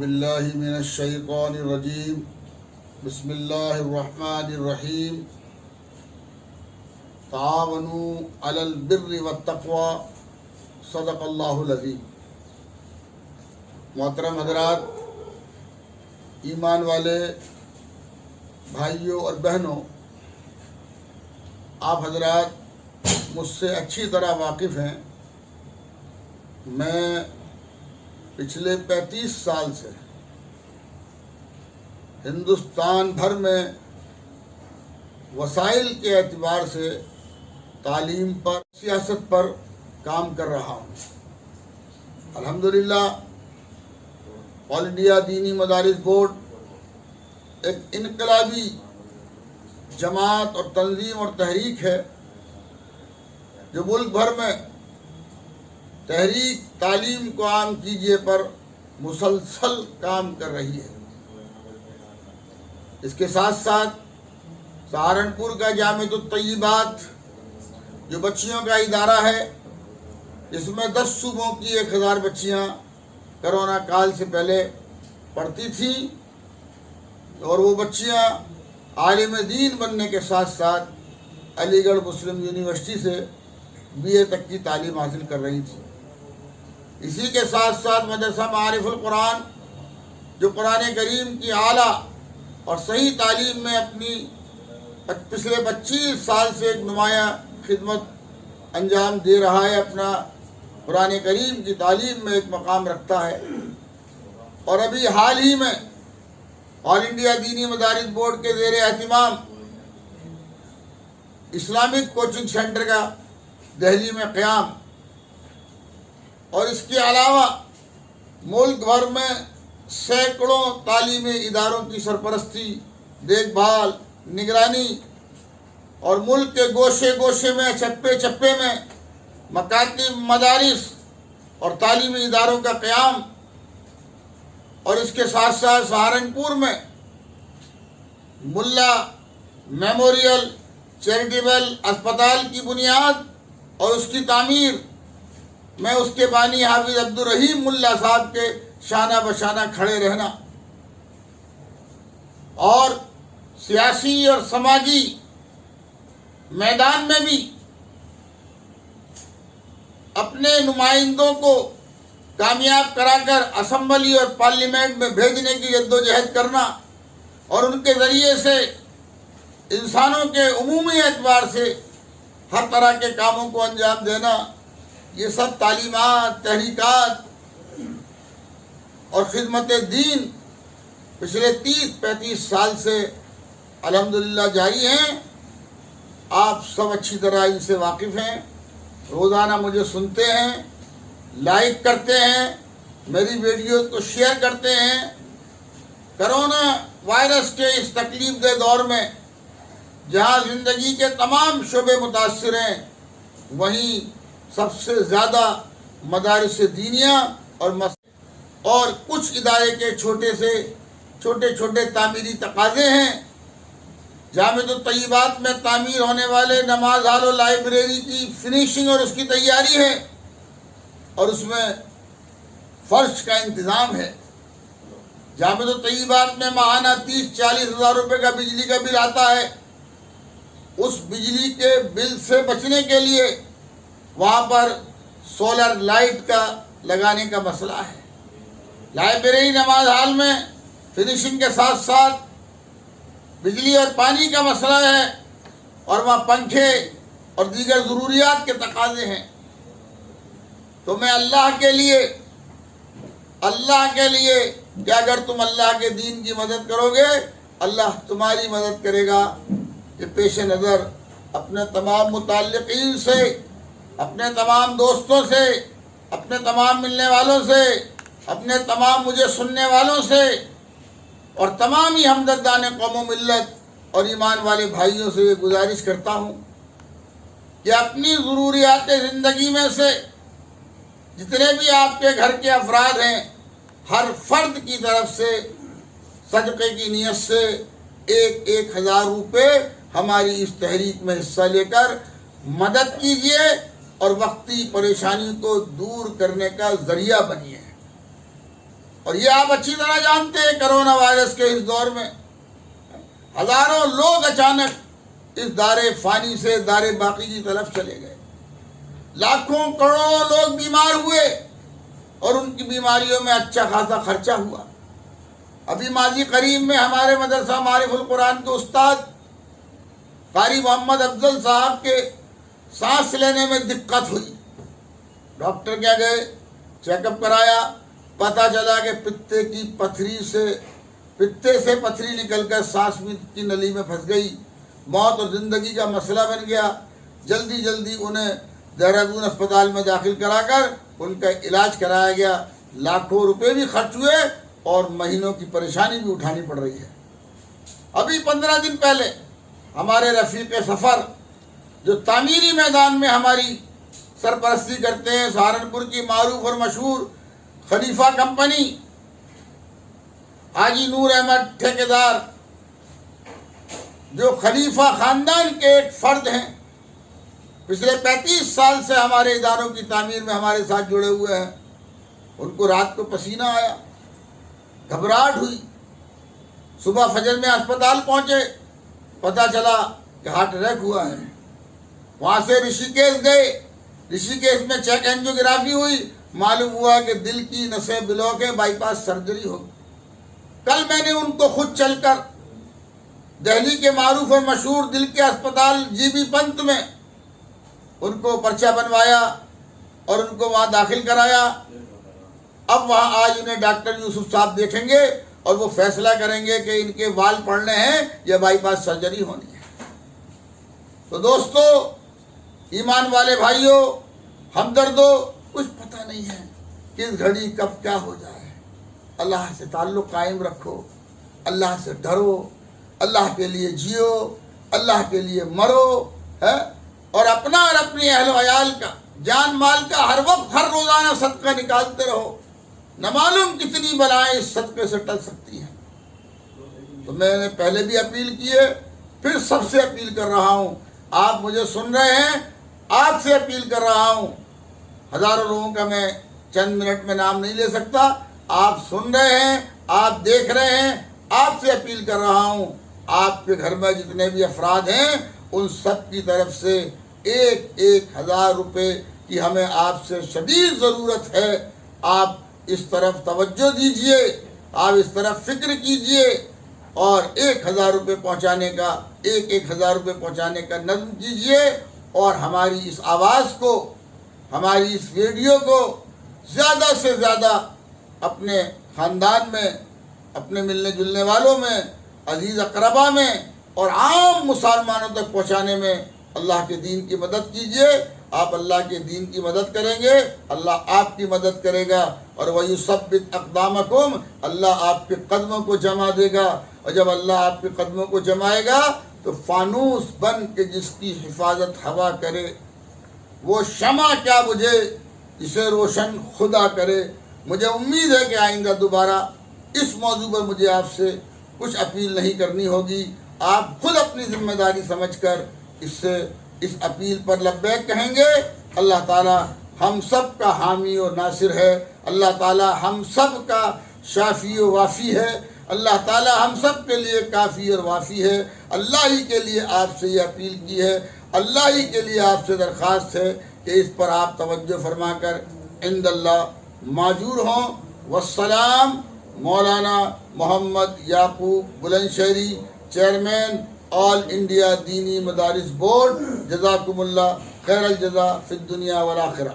باللہ من الشیطان الرجیم بسم اللہ الرحمن الرحیم تعاونوا علی البر والتقوی صدق اللہ العظیم۔ محترم حضرات، ایمان والے بھائیوں اور بہنوں، آپ حضرات مجھ سے اچھی طرح واقف ہیں۔ میں پچھلے 35 سال سے ہندوستان بھر میں وسائل کے اعتبار سے تعلیم پر، سیاست پر کام کر رہا ہوں۔ الحمدللہ آل انڈیا دینی مدارس بورڈ ایک انقلابی جماعت اور تنظیم اور تحریک ہے جو ملک بھر میں تحریک تعلیم کو عام کیجیے پر مسلسل کام کر رہی ہے۔ اس کے ساتھ ساتھ سہارنپور کا جامعۃ الطیبات جو بچیوں کا ادارہ ہے، اس میں 10 صوبوں کی 1000 بچیاں کرونا کال سے پہلے پڑھتی تھیں، اور وہ بچیاں عالم دین بننے کے ساتھ ساتھ علی گڑھ مسلم یونیورسٹی سے BA تک کی تعلیم حاصل کر رہی تھیں۔ اسی کے ساتھ ساتھ مدرسہ معارف القرآن جو قرآن کریم کی اعلیٰ اور صحیح تعلیم میں اپنی پچھلے 25 سال سے ایک نمایاں خدمت انجام دے رہا ہے، اپنا قرآن کریم کی تعلیم میں ایک مقام رکھتا ہے۔ اور ابھی حال ہی میں آل انڈیا دینی مدارس بورڈ کے زیر اہتمام اسلامک کوچنگ سینٹر کا دہلی میں قیام، اور اس کے علاوہ ملک بھر میں سینکڑوں تعلیمی اداروں کی سرپرستی، دیکھ بھال، نگرانی، اور ملک کے گوشے گوشے میں، چپے چپے میں مکاتب، مدارس اور تعلیمی اداروں کا قیام، اور اس کے ساتھ ساتھ سہارنپور میں ملا میموریل چیریٹیبل اسپتال کی بنیاد اور اس کی تعمیر میں اس کے بانی حافظ عبدالرحیم ملا صاحب کے شانہ بشانہ کھڑے رہنا، اور سیاسی اور سماجی میدان میں بھی اپنے نمائندوں کو کامیاب کرا کر اسمبلی اور پارلیمنٹ میں بھیجنے کی جدوجہد کرنا، اور ان کے ذریعے سے انسانوں کے عمومی اعتبار سے ہر طرح کے کاموں کو انجام دینا، یہ سب تعلیمات، تحریکات اور خدمت دین پچھلے 30-35 سال سے الحمدللہ جاری ہیں۔ آپ سب اچھی طرح ان سے واقف ہیں، روزانہ مجھے سنتے ہیں، لائک کرتے ہیں، میری ویڈیوز کو شیئر کرتے ہیں۔ کرونا وائرس کے اس تکلیف دہ دور میں جہاں زندگی کے تمام شعبے متاثر ہیں، وہیں سب سے زیادہ مدارس دینیہ اور کچھ ادارے کے چھوٹے چھوٹے تعمیری تقاضے ہیں۔ جامعۃ الطیبات میں تعمیر ہونے والے نماز ہال و لائبریری کی فنیشنگ اور اس کی تیاری ہے، اور اس میں فرش کا انتظام ہے۔ جامعۃ الطیبات میں ماہانہ 30-40 ہزار روپے کا بجلی کا بل آتا ہے۔ اس بجلی کے بل سے بچنے کے لیے وہاں پر سولر لائٹ کا لگانے کا مسئلہ ہے۔ لائبریری نماز ہال میں فنیشنگ کے ساتھ ساتھ بجلی اور پانی کا مسئلہ ہے، اور وہاں پنکھے اور دیگر ضروریات کے تقاضے ہیں۔ تو میں اللہ کے لیے کہ اگر تم اللہ کے دین کی مدد کرو گے، اللہ تمہاری مدد کرے گا، کہ پیش نظر اپنے تمام متعلقین سے، اپنے تمام دوستوں سے، اپنے تمام ملنے والوں سے، اپنے تمام مجھے سننے والوں سے، اور تمام ہی ہمدردان قوم و ملت اور ایمان والے بھائیوں سے یہ گزارش کرتا ہوں کہ اپنی ضروریات زندگی میں سے جتنے بھی آپ کے گھر کے افراد ہیں، ہر فرد کی طرف سے صدقے کی نیت سے 1,000 روپے ہماری اس تحریک میں حصہ لے کر مدد کیجیے اور وقتی پریشانی کو دور کرنے کا ذریعہ بنیے۔ اور یہ آپ اچھی طرح جانتے ہیں کرونا وائرس کے اس دور میں ہزاروں لوگ اچانک اس دار فانی سے دار باقی کی طرف چلے گئے، لاکھوں کروڑوں لوگ بیمار ہوئے اور ان کی بیماریوں میں اچھا خاصا خرچہ ہوا۔ ابھی ماضی قریب میں ہمارے مدرسہ معارف القرآن کے استاد قاری محمد افضل صاحب کے سانس لینے میں دقت ہوئی، ڈاکٹر کیا گئے، چیک اپ کرایا، پتہ چلا کہ پتے کی پتھری سے پتے سے پتھری نکل کر سانس کی نلی میں پھنس گئی، موت اور زندگی کا مسئلہ بن گیا۔ جلدی انہیں دہرادون اسپتال میں داخل کرا کر ان کا علاج کرایا گیا، لاکھوں روپے بھی خرچ ہوئے اور مہینوں کی پریشانی بھی اٹھانی پڑ رہی ہے۔ ابھی 15 دن پہلے ہمارے رفیق سفر جو تعمیری میدان میں ہماری سرپرستی کرتے ہیں، سہارنپور کی معروف اور مشہور خلیفہ کمپنی، حاجی نور احمد ٹھیکیدار، جو خلیفہ خاندان کے ایک فرد ہیں، پچھلے 35 سال سے ہمارے اداروں کی تعمیر میں ہمارے ساتھ جڑے ہوئے ہیں، ان کو رات کو پسینہ آیا، گھبراہٹ ہوئی، صبح فجر میں اسپتال پہنچے، پتہ چلا کہ ہارٹ اٹیک ہوا ہے۔ وہاں سے رشی کیش گئے، رشی کیش میں چیک اینجیوگرافی ہوئی، معلوم ہوا کہ دل کی نسیں بلاک ہیں، بائی پاس سرجری ہوگی۔ کل میں نے ان کو خود چل کر دہلی کے معروف اور مشہور دل کے اسپتال جی بی پنت میں ان کو پرچہ بنوایا اور ان کو وہاں داخل کرایا۔ اب وہاں آج انہیں ڈاکٹر یوسف صاحب دیکھیں گے اور وہ فیصلہ کریں گے کہ ان کے وال پڑنے ہیں یا بائی پاس سرجری ہونی ہے۔ تو دوستو، ایمان والے بھائیوں، ہمدردو، کچھ پتہ نہیں ہے کس گھڑی کب کیا ہو جائے۔ اللہ سے تعلق قائم رکھو، اللہ سے ڈرو، اللہ کے لیے جیو، اللہ کے لیے مرو، ہے، اور اپنا اور اپنی اہل و عیال کا، جان مال کا ہر وقت ہر روزانہ صدقہ نکالتے رہو، نہ معلوم کتنی بلائیں اس صدقے سے ٹل سکتی ہیں۔ تو میں نے پہلے بھی اپیل کی ہے، پھر سب سے اپیل کر رہا ہوں، آپ مجھے سن رہے ہیں، آپ سے اپیل کر رہا ہوں، ہزاروں لوگوں کا میں چند منٹ میں نام نہیں لے سکتا، آپ سن رہے ہیں، آپ دیکھ رہے ہیں، آپ سے اپیل کر رہا ہوں، آپ کے گھر میں جتنے بھی افراد ہیں ان سب کی طرف سے 1,000 روپے کی ہمیں آپ سے شدید ضرورت ہے۔ آپ اس طرف توجہ دیجئے، آپ اس طرف فکر کیجئے اور 1,000 روپے پہنچانے کا 1,000 روپے پہنچانے کا نظم کیجئے، اور ہماری اس آواز کو، ہماری اس ویڈیو کو زیادہ سے زیادہ اپنے خاندان میں، اپنے ملنے جلنے والوں میں، عزیز اقربا میں اور عام مسلمانوں تک پہنچانے میں اللہ کے دین کی مدد کیجئے۔ آپ اللہ کے دین کی مدد کریں گے، اللہ آپ کی مدد کرے گا، اور وَيُثَبِّتْ أَقْدَامَكُمْ، اللہ آپ کے قدموں کو جما دے گا، اور جب اللہ آپ کے قدموں کو جمائے گا تو فانوس بن کے جس کی حفاظت ہوا کرے، وہ شمع کیا بجھے جسے روشن خدا کرے۔ مجھے امید ہے کہ آئندہ دوبارہ اس موضوع پر مجھے آپ سے کچھ اپیل نہیں کرنی ہوگی، آپ خود اپنی ذمہ داری سمجھ کر اس اپیل پر لبیک کہیں گے۔ اللہ تعالی ہم سب کا حامی و ناصر ہے، اللہ تعالی ہم سب کا شافی و وافی ہے، اللہ تعالی ہم سب کے لیے کافی اور وافی ہے۔ اللہ ہی کے لیے آپ سے یہ اپیل کی ہے، اللہ ہی کے لیے آپ سے درخواست ہے کہ اس پر آپ توجہ فرما کر عند اللہ معذور ہوں۔ والسلام، مولانا محمد یعقوب بلند شہری، چیئرمین آل انڈیا دینی مدارس بورڈ، جزاکم اللہ خیر الجزا فی الدنیا والآخرہ۔